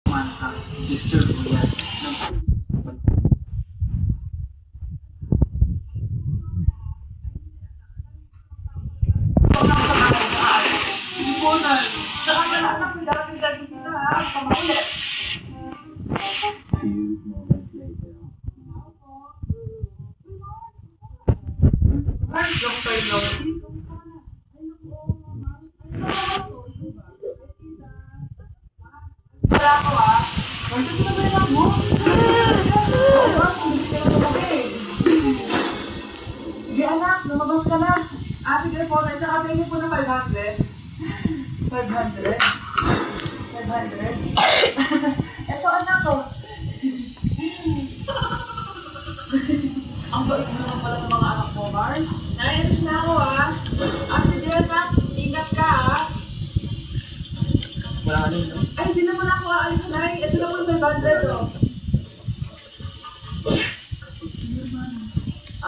ka, deserve mo yan. Hindi po na. Saka na lang na pinagagin sila ha. Pamakulit. Few moments later. Ay, yung kayo na. Wala ko ah. Kasi pinabayaan mo. Sige anak, lumabas ka na. Sige po, tsaka pwede po na 500. 500? 500? Eto anak ko. Ang bait mo naman pala sa mga anak mo, Mars. Nainis na ako ah. Sige anak, ingat ka ah. Wala ka rin, no? Ay, hindi naman ako aalis na eh. Ito naman 500 oh.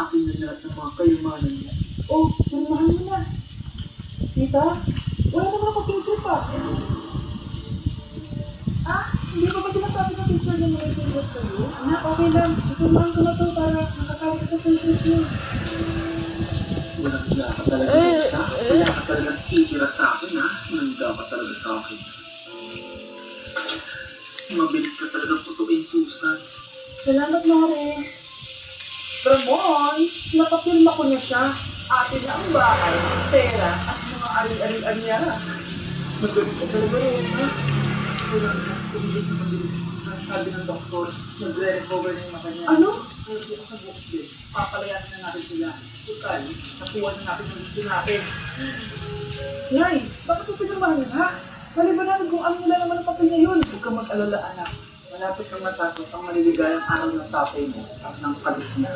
Akin na lahat ng mga kayamanan niya. Oh, turumahan mo na. Tita, wala naman ako picture pa. Hindi ko ba sinasabi na picture ng mga picture sa'yo? Anak, okay lang. Turumahan ko na to para makasali ka sa picture. Walang hiya ka talaga siya. Wala ka talagang titira sa akin ha. Nangga ka talaga sa akin. Mabilis ka talagang putuin, Susan. Salamat, Mare. Ramon, napapilma ko niya siya. Atin na ang bahay, pera, at mga ari-ari-ari niya. Magaling ka talaga yun, ha? Wala na, tumigil sa mabilis. Ang sabi ng doktor, nagre-recover na yung mata niya. Ano? Hindi ako sa bukid. Papalayasin na natin sila. Total, nakuha na natin ang gusto natin. Nay, bakit mo pinamahan ha? Maliban natin kung ano nila naman ang papel niya yun. Huwag kang mag-alala, anak. Malapit kang matapos ang maliligayang araw ng tatay mo at ng kalit niya.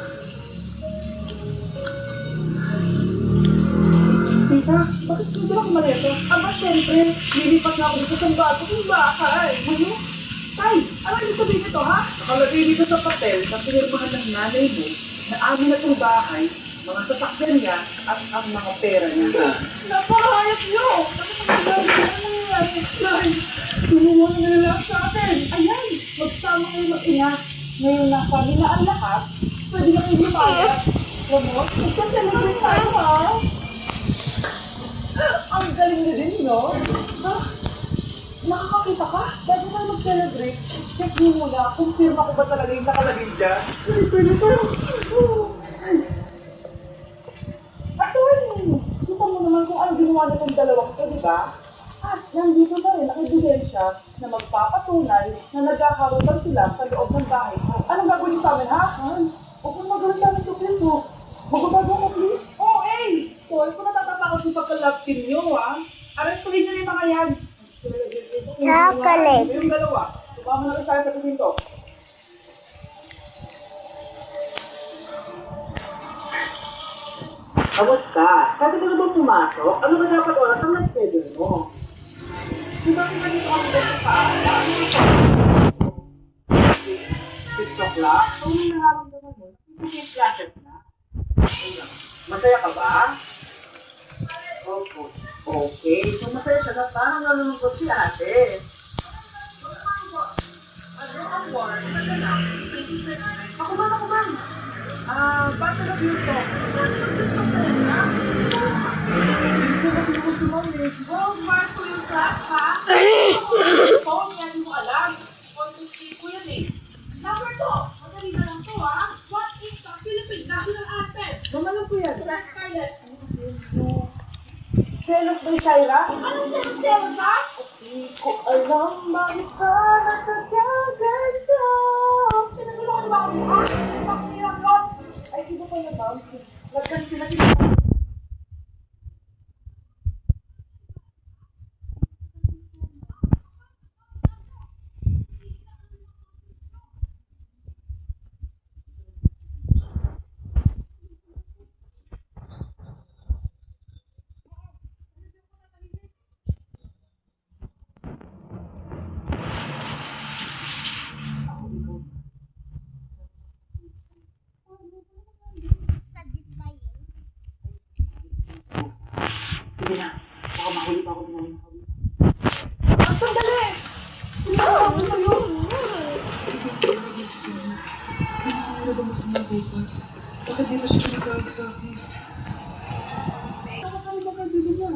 Tita, bakit hindi ako malito? Aba, siyempre, lilipat na ako dito sa bago kong bahay. Ano? Tay, ano yung sabihin nito, ha? Nakalagay dito sa papel na pinirmahan ng nanay mo na amin na itong bahay, mga sasakyan niya at ang mga pera niya. Napakahayap niyo! Ano nangyayari? Tay, tumuha na nila sa atin. Ayan, magsama kayo mag-ina. Ngayon na kami na ang lahat, pwede na kayo lumaya. Ramon, magka-celebrate tayo, ha? Ang galing na din, no? Ha? Nakakakita ka? Bago tayo mag-celebrate, check mo muna kung firma ko ba talaga yung nakalagay dyan. Hindi pwede tayo. Attorney, kita mo naman kung ano ginawa nitong dalawang ito, di ba? At nandito na rin ang ebidensya na magpapatunay na nagkakaroon sila sa loob ng bahay ko. Anong gagawin sa amin, ha? Huwag kong magaling sa amin ito, please, no? Magbabago mo, please? Oh, eh! Sorry kung natatakot yung pagka-love team nyo, ha? Arestuhin nyo yung mga yan. Chocolate. Yung dalawa. Sumama na rin sa kasinto. Kamusta? Sabi ko na bang pumasok? Ano ba dapat oras ang nag-schedule mo? Diba kung ganito ako sa paalam? 6 o'clock? Kung may nararamdaman mo, hindi flashes na. Masaya ka ba? Opo. Okay. Kung masaya siya na parang nalulungkot si ate. Ano ang war? Ako ba? Bachelor of Beauty. Hindi kasi ko si Mami. World War II yung class, ha? Oo, hindi mo alam. Contesting ko yan eh. Number 2. Madali na lang to, ha? What is the Philippine National Anthem? Mamalang ko yan. Class Scarlett. Ano kasi yun? Selos ba yung Shaira? Anong selos, ha? Hindi ko alam bakit ka nagkaganda. Pinagulungan niyo ba ako, ha? Bakit hirap yun? Ay, iba pa yun, ma'am. Nagkan sila talaga masama bukas. Bakit di pa siya pinagkawag sa akin? Nakakali ba kayo niya?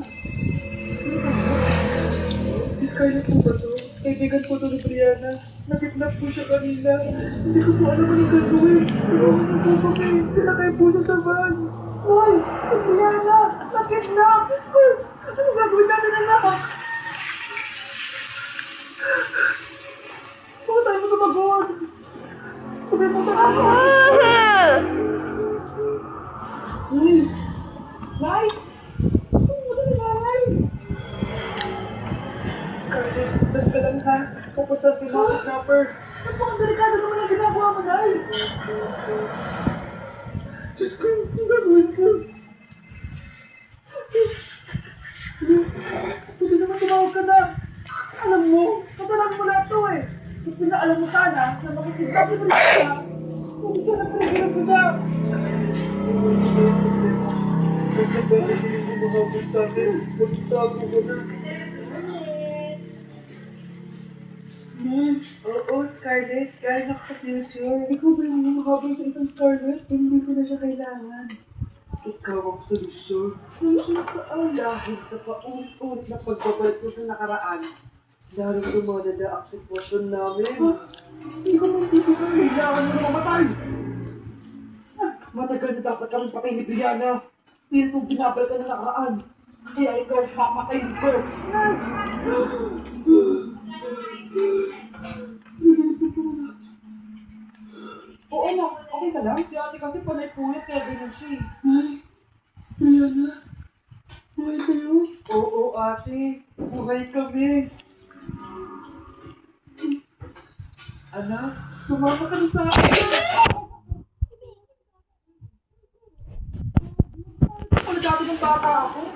Si Scarlett po ba to? Kaibigan ko to ni Brianna. Nakidnap po siya kanina. Hindi ko po alam anong gagawin. Pero ako po kami. Sinakay po siya sa van. Hoy! Brianna! Nakidnap! Ano gagawin natin, anak? Bakit tayo magpapagod? Sabi mo sa ako. Nay! Nay! Pumunta si nanay! Scarlett, dyan ka lang ha. Pupunta si Mama Trapper. Napakadelikado naman ang ginagawa mo, Nay! Diyos ko, ang gagawin ko. Pwede naman tumawag ka na. Alam mo, kasalanan mo na ito eh. Kung pinaalam mo sana na makikita si Brianna, hindi ka na pinagilan mo na. Kasi bakit hindi mo makapag sa akin? Magtago ko na. Oo, Scarlett. Galing ako sa future. Ikaw ba yung mamahabol sa isang Scarlett? Hindi ko na siya kailangan. Ikaw ang solusyon. Solusyon saan? Dahil sa paulit-ulit na pagbabalik ko sa nakaraan, lalo dumadada ang sitwasyon namin. Hindi ko magtitigan. Kailangan mo na mamatay. Matagal na dapat kami patay ni Brianna. Pero kung binabalik ka na nakaraan, kaya ikaw mamatay ko. Oo, anak. Okay ka lang? Si ate kasi panay puyat kaya ganyan siya eh. Ay, Brianna. Buhay kayo? Oo, ate. Buhay kami. Anak, sumama ka na sa akin. Wala dati ng bata ako.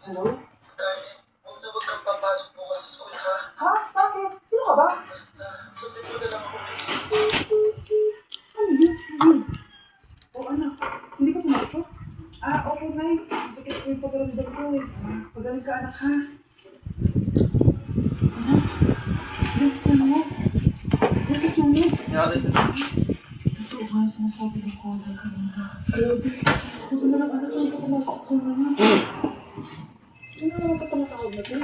Hello? Scarlett, huwag kang papasok bukas sa school, ha? Ha? Bakit? Sino ka ba? Basta, sundin mo na lang ako, please. Ano yun? Yun. Oo, anak. Hindi ka pumasok? Okay, Nay. Sakit ko yung pagkaramdam ko eh. Pagaling ka, anak, ha? Anak? Gusto mo? Gusto mo? Totoo nga yung sinasabi ng caller kanina. Grabe. Huwag na lang, anak. Huwag ka pumasok ko na nga. Sino naman ka tumatawag na ito?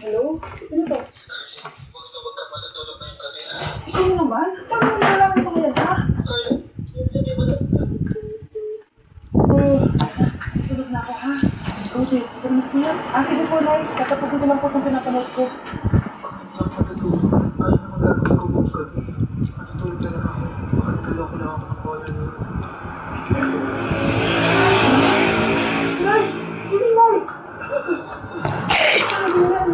Hello? Sino to? Scarlett, huwag kang matutulog ngayong gabi, ha? Ikaw naman? Paano mo nalaman ko ngayon, ha? Scarlett, sige mo na. Tulog na ako, ha? Ikaw, Jay. Tulog ko yan. Sige po, Nay. Tatapusin ko lang po sa pinapanood ko. Pag hindi ako matutulog, ayaw na magagawin ko buong gabi. Matutulog na lang ako. Baka nagkaloko lang ako ng caller niyo. Nay! Gising, Nay! Ano ba yan?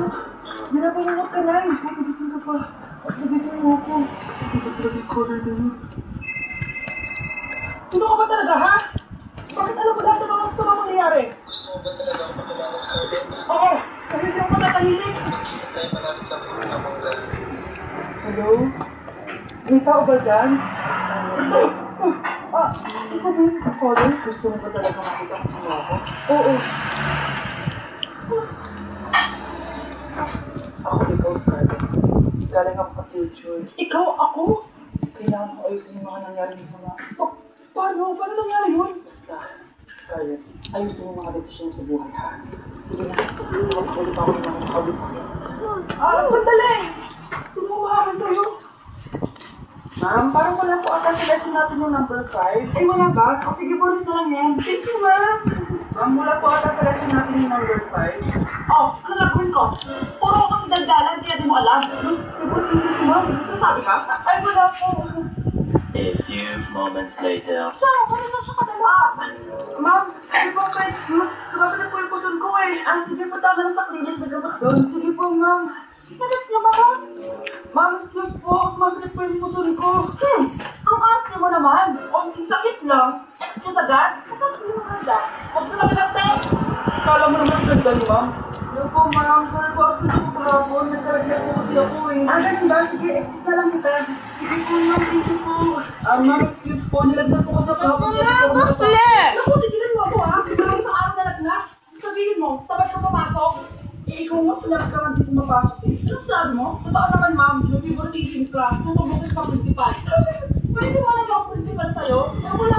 Pinapanood ka, Nay. Nagising ka pa. At nagising mo ako. Sige ba talaga yung caller na yun? Sino ka ba talaga, ha? Bakit alam mo lahat ng mga sama mangyayari? Gusto mo ba talaga ako makilala, Scarlett? Oo! Kasi hindi ako matatahimik. Magkita tayo malapit sa Pampanga. Hello? May tao ba dyan? Ikaw ba yung caller? Gusto mo ba talaga makita kasama ako? Oo. Ako ikaw, Scarlett. Galing ako sa future. Ikaw? Ako? Kailangan ko ayusin yung mga nangyari ng sama. Paano? Paano nangyari yun? Basta, Scarlett, ayusin yung mga desisyon sa buhay, ha? Sige na, magpapalit ako ng mga nakabi sa akin. Sandali! Sino mo mahabal sa'yo? Ma'am, parang wala po ata sa lesson natin yung number 5. Ay, wala ba? O sige, bonus na lang yan. Thank you, ma'am. Ma'am, wala po ata sa lesson natin yung number 5. Ano gagawin ko? Puro ko kasi daldalan, kaya di mo alam. Ibot kasi si ma'am. Sasabi ka? Ay, wala po. A few moments later. Siya, wala lang siya kadala. Ma'am, hindi po sa excuse. Sumasakit po yung puson ko eh. Sige po, tama lang sa clinic. Nagabot doon. Sige po, ma'am. Nagats niyo ba, Ross? Ma'am, excuse po. Sumasakit po yung puson ko. Ang ate mo naman. Onting sakit lang. Excuse agad? Kapag di mo handa, huwag na lang lang tayo. Kala mo naman ganda niyo, ma'am. Hello po, ma'am. Sorry po, absent po kahapon. Nagkaragyan po kasi ako eh. Ganun ba? Sige, excuse na lang kita. Sige po, ma'am. Thank you po. Ma'am, excuse po. Nilagnan po ko sa kahapon. Naku, tigilan mo ako ha. Parang isang araw na lagnat. Sabihin mo, tapat ka pumasok. Ikaw nga, pinagkakan di pumapasok eh. Ano sabi mo? Totoo naman, ma'am. favoritism ka. Nasa bukit ka, principal. Paniniwala ba ang principal sa'yo? Na wala